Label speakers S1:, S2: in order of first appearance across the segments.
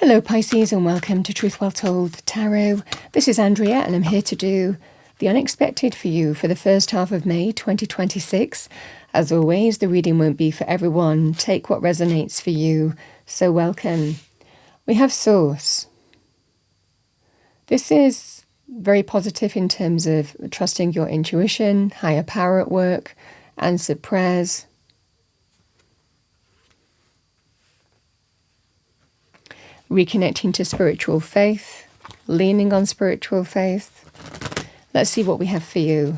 S1: Hello Pisces and welcome to Truth Well Told Tarot. This is Andrea and I'm here to do the unexpected for you for the first half of May 2026. As always, the reading won't be for everyone. Take what resonates for you. So welcome. We have Source. This is very positive in terms of trusting your intuition, higher power at work, answered prayers. Reconnecting to spiritual faith, leaning on spiritual faith. Let's see what we have for you.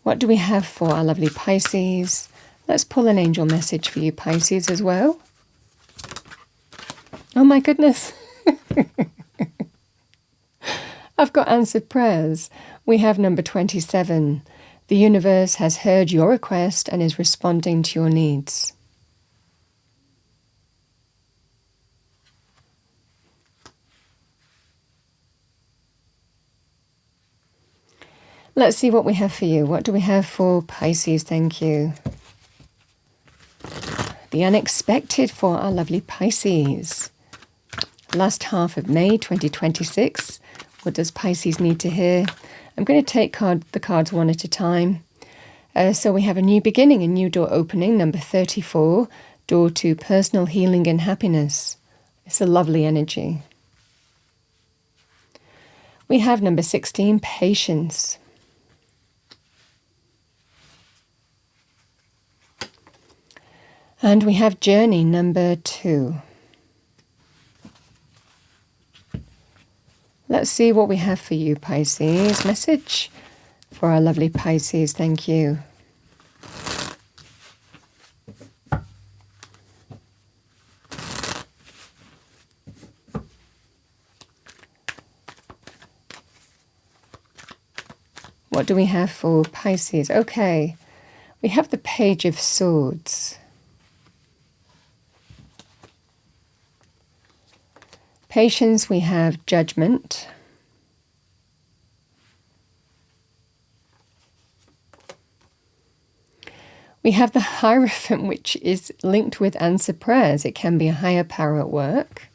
S1: What do we have for our lovely Pisces? Let's pull an angel message for you, Pisces, as well. Oh my goodness. I've got answered prayers. We have number 27. The universe has heard your request and is responding to your needs. Let's see what we have for you. What do we have for Pisces? Thank you. The unexpected for our lovely Pisces. Last half of May 2026. What does Pisces need to hear? I'm going to take the cards one at a time. So we have a new beginning, a new door opening, number 34, door to personal healing and happiness. It's a lovely energy. We have number 16, patience. And we have journey number 2. Let's see what we have for you, Pisces. Message for our lovely Pisces. Thank you. What do we have for Pisces? Okay, we have the Page of Swords. Patience, we have judgment. We have the Hierophant, which is linked with answered prayers. It can be a higher power at work.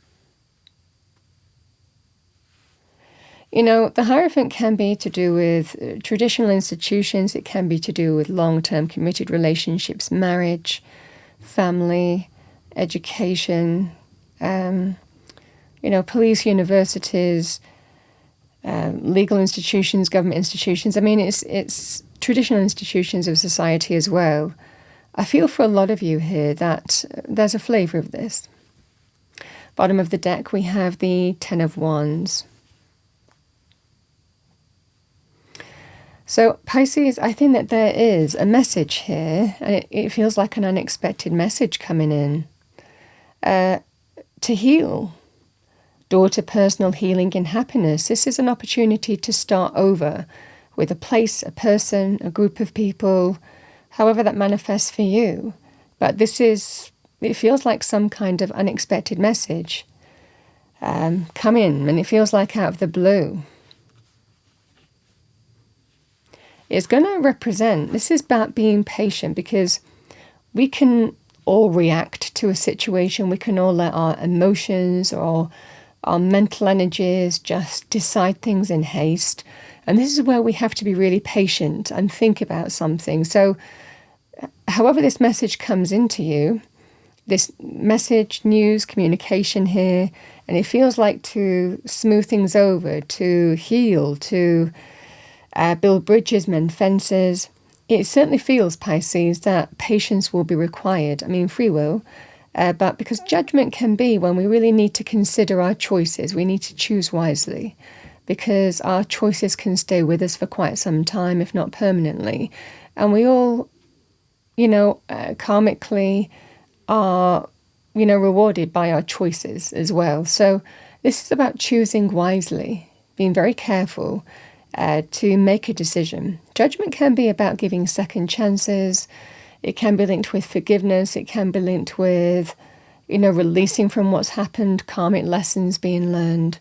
S1: You know, the Hierophant can be to do with traditional institutions. It can be to do with long-term committed relationships, marriage, family, education, police, universities, legal institutions, government institutions. I mean, it's traditional institutions of society as well. I feel for a lot of you here that there's a flavour of this. Bottom of the deck, we have the Ten of Wands. So, Pisces, I think that there is a message here, and it feels like an unexpected message coming in. To heal. Door to personal healing and happiness. This is an opportunity to start over with a place, a person, a group of people, however that manifests for you. But it feels like some kind of unexpected message come in, and it feels like out of the blue. It's going to represent, this is about being patient, because we can all react to a situation. We can all let our emotions or our mental energies just decide things in haste. And this is where we have to be really patient and think about something. So however this message comes into you, this message, news, communication here, and it feels like to smooth things over, to heal, to build bridges, mend fences. It certainly feels, Pisces, that patience will be required. I mean, free will. But because judgment can be when we really need to consider our choices, we need to choose wisely, because our choices can stay with us for quite some time, if not permanently. And we all, karmically are, rewarded by our choices as well. So this is about choosing wisely, being very careful to make a decision. Judgment can be about giving second chances. It can be linked with forgiveness. It can be linked with, releasing from what's happened, karmic lessons being learned.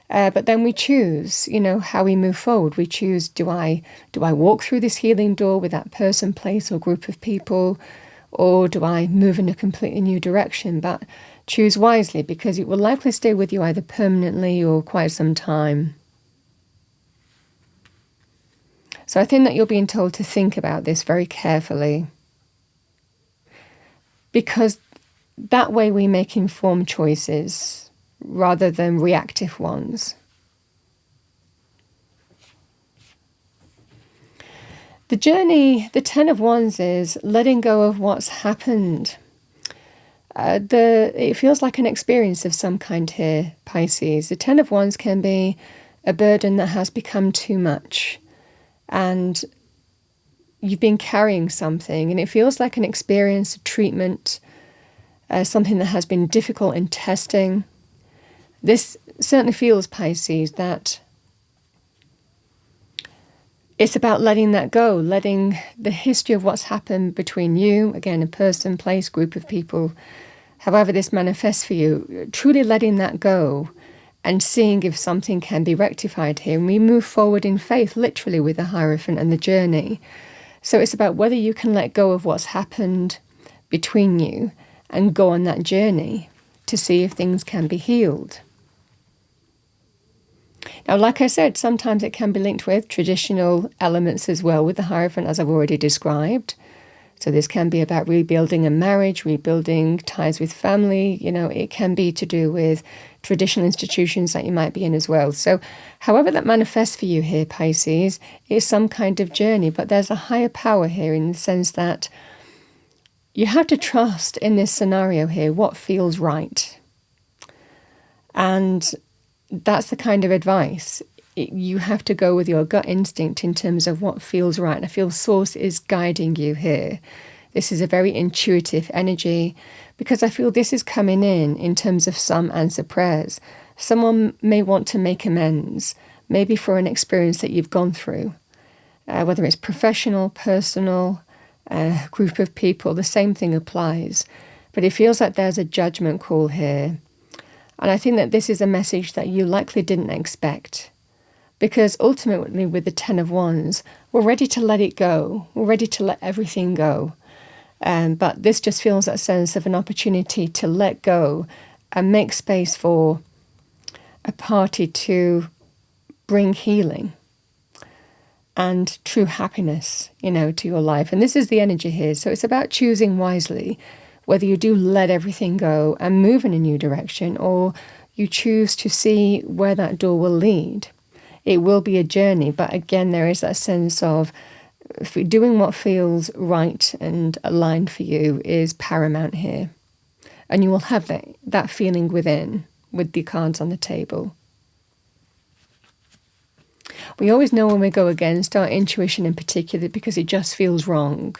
S1: But then we choose, how we move forward. We choose, do I walk through this healing door with that person, place, or group of people? or do I move in a completely new direction? But choose wisely, because it will likely stay with you either permanently or quite some time. So I think that you're being told to think about this very carefully, because that way we make informed choices rather than reactive ones. The journey, the 10 of Wands, is letting go of what's happened. It feels like an experience of some kind here, Pisces. The 10 of Wands can be a burden that has become too much, and you've been carrying something, and it feels like an experience, a treatment, something that has been difficult in testing. This certainly feels, Pisces, that it's about letting that go, letting the history of what's happened between you, again, a person, place, group of people, however this manifests for you, truly letting that go and seeing if something can be rectified here. And we move forward in faith, literally, with the Hierophant and the journey. So it's about whether you can let go of what's happened between you and go on that journey to see if things can be healed. Now, like I said, sometimes it can be linked with traditional elements as well with the Hierophant, as I've already described. So this can be about rebuilding a marriage, rebuilding ties with family. It can be to do with traditional institutions that you might be in as well. So however that manifests for you here, Pisces, is some kind of journey. But there's a higher power here in the sense that you have to trust in this scenario here what feels right. And that's the kind of advice. You have to go with your gut instinct in terms of what feels right. And I feel Source is guiding you here. This is a very intuitive energy, because I feel this is coming in terms of some answered prayers. Someone may want to make amends, maybe for an experience that you've gone through, whether it's professional, personal, group of people, the same thing applies. But it feels like there's a judgment call here. And I think that this is a message that you likely didn't expect, because ultimately with the 10 of Wands, we're ready to let it go. We're ready to let everything go. But this just feels that sense of an opportunity to let go and make space for a party to bring healing and true happiness, to your life. And this is the energy here. So it's about choosing wisely, whether you do let everything go and move in a new direction, or you choose to see where that door will lead. It will be a journey, but again, there is that sense of doing what feels right and aligned for you is paramount here. And you will have that feeling within with the cards on the table. We always know when we go against our intuition in particular, because it just feels wrong.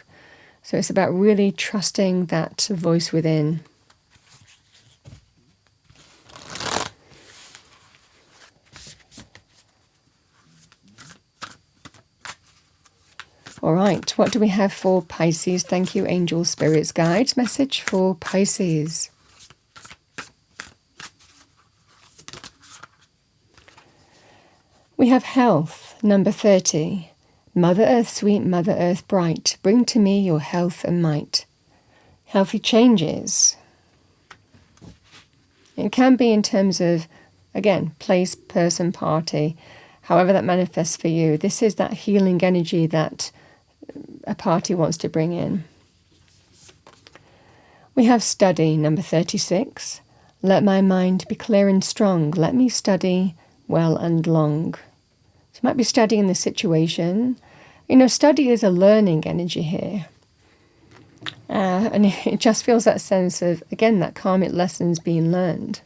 S1: So it's about really trusting that voice within. All right, what do we have for Pisces? Thank you, angels, spirits, guides. Message for Pisces. We have health, number 30. Mother Earth, sweet Mother Earth, bright, bring to me your health and might. Healthy changes. It can be in terms of, again, place, person, party, however that manifests for you. This is that healing energy that a party wants to bring in. We have study, number 36. Let my mind be clear and strong. Let me study well and long. So you might be studying the situation. Study is a learning energy here. And it just feels that sense of, again, that karmic lessons being learned.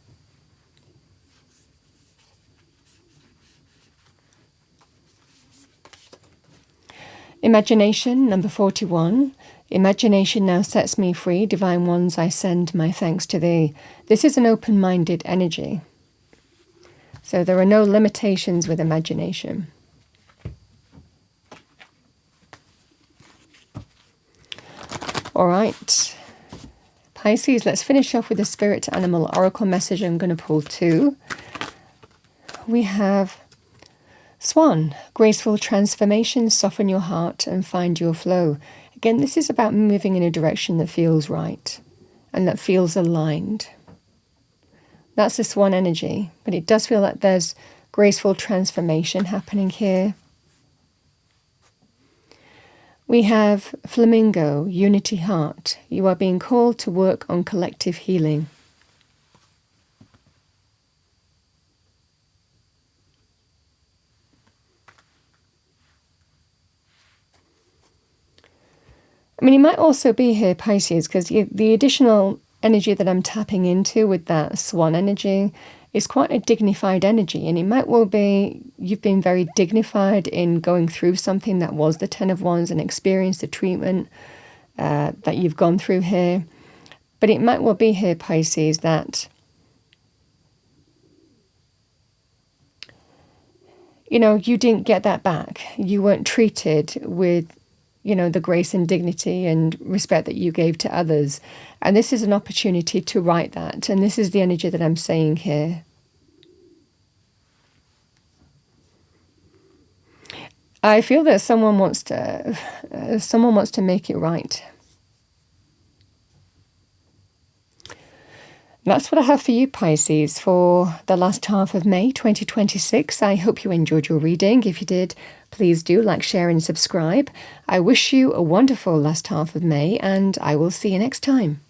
S1: Imagination, number 41. Imagination now sets me free. Divine ones, I send my thanks to thee. This is an open-minded energy. So there are no limitations with imagination. All right, Pisces, let's finish off with the Spirit Animal Oracle message. I'm going to pull 2. We have Swan, graceful transformation, soften your heart and find your flow. Again, this is about moving in a direction that feels right and that feels aligned. That's the Swan energy, but it does feel like there's graceful transformation happening here. We have Flamingo, Unity Heart. You are being called to work on collective healing. I mean, you might also be here, Pisces, because the additional energy that I'm tapping into with that Swan energy is quite a dignified energy. And it might well be you've been very dignified in going through something that was the Ten of Wands and experienced the treatment that you've gone through here. But it might well be here, Pisces, that you didn't get that back. You weren't treated with the grace and dignity and respect that you gave to others. And this is an opportunity to right that. And this is the energy that I'm saying here. I feel that someone wants to make it right. That's what I have for you, Pisces, for the last half of May 2026. I hope you enjoyed your reading. If you did, please do like, share and subscribe. I wish you a wonderful last half of May, and I will see you next time.